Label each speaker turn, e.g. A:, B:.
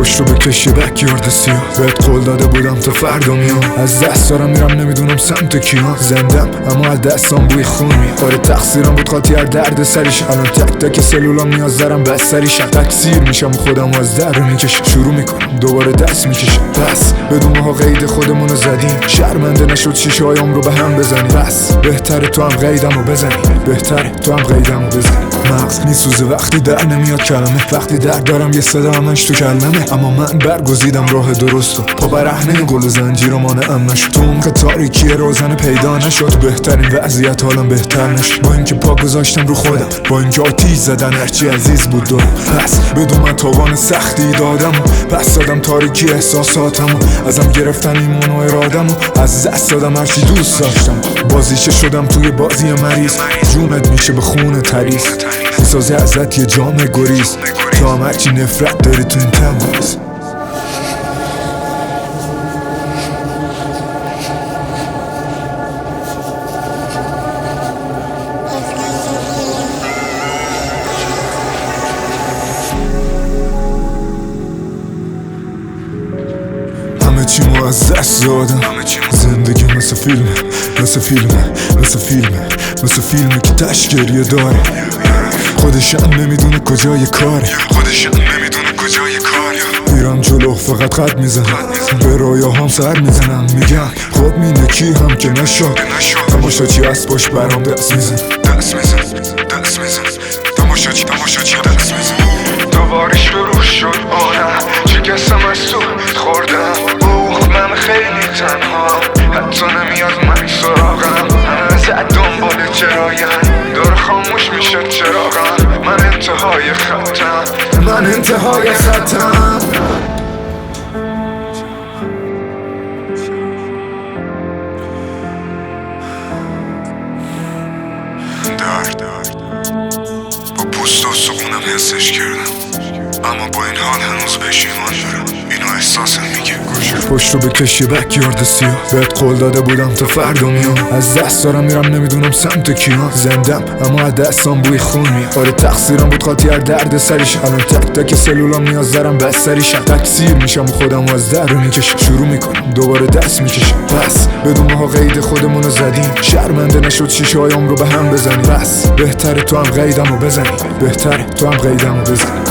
A: پشت رو بکشی بکیارد سیاه. بهت قول داده بودم تا فردا میام، از دست دارم میرم نمیدونم سمت کیام. زندم اما از دستام بوی خون میاد. آره تقصیرم بود خاطی هر درد سریش. الان تک تک سلولام نیاز دارم بستریشم. تکثیر میشم و خودم از در میکشم. شروع میکنم دوباره دست میکشم. پس بدون ها قید خودمونو زدیم، شرمنده نشد شیشه هایم رو به هم بزنی. پس بهتره تو هم قیدمو بزنی، بهتره تو هم قیدمو بزنی. مغز میسوزه وقتی در نمیاد کلمه، وقتی درد دارم یه صدا همش تو کلمه. اما من برگزیدم راه درستو، پا برهنه گل زنجیر و مانعم نشد. تو عمق تاریکی روزن پیدا نشد. بهترین وضعیت حالم بهتر نشد، با اینکه پا گذاشتم رو خودم، با اینکه آتیش زدن هرچی عزیز بود دارم. پس بدون من تاوان سختی دادم، پس دادم تاریکی احساساتم، ازم گرفتن ایمان و ارادم، از دست دادم هرچی دوست داشتم. بازیچه شدم توی بازی مریض، جونت میشه به خون تریز. میسازه ازت یه جام گریز، تو هم هرچی نفرت داری تو این تماس. همه چیمو از دست دادم، زندگی مثل فیلمه، مثل فیلمه، مثل فیلمه، مثل فیلمه که تشکریه داره. خودشم نمیدونه کجای کاره، خودشم نمیدونه کجای کاره. میرم جلو فقط خط میزنم، به رویاهام سر میزنم. میگم خب مینه کی هم که نشد، تماشا چی از پشت برام دست میزن، دست میزن، دست میزن. تماشا چی دست میزن. دوباره شروع شد آنم، شکستم از تو خوردم. من خیلی تنها، حتی نمیاد من سراغم. همه زد دنبال چرایم، دور خاموش میشه چراغم. من انتهای خطم، من انتهای خطم. درد با پوست و سقونم حسش کردم، اما با این حال هنوز بهش ایمان دارم. اینو احساسم میگه پشت رو بکشی بکیارد سیاه. بهت قول داده بودم تا فردا میام، از دست دارم میرم نمیدونم سمت کیام. زندم اما از دستام بوی خون میاد. آره تقصیرم بود خاطی هر درد سریش. الان تک تک سلولام نیاز دارم بستریشم. تکثیر میشم و خودم از در میکشم. شروع میکنم دوباره دست میکشم. پس بدون ها قید خودمونو زدیم، شرمنده نشد شیشه هایم رو به هم بزنی. پس بهتره تو هم قیدمو بزنی، بهتره تو هم قیدمو بزنی.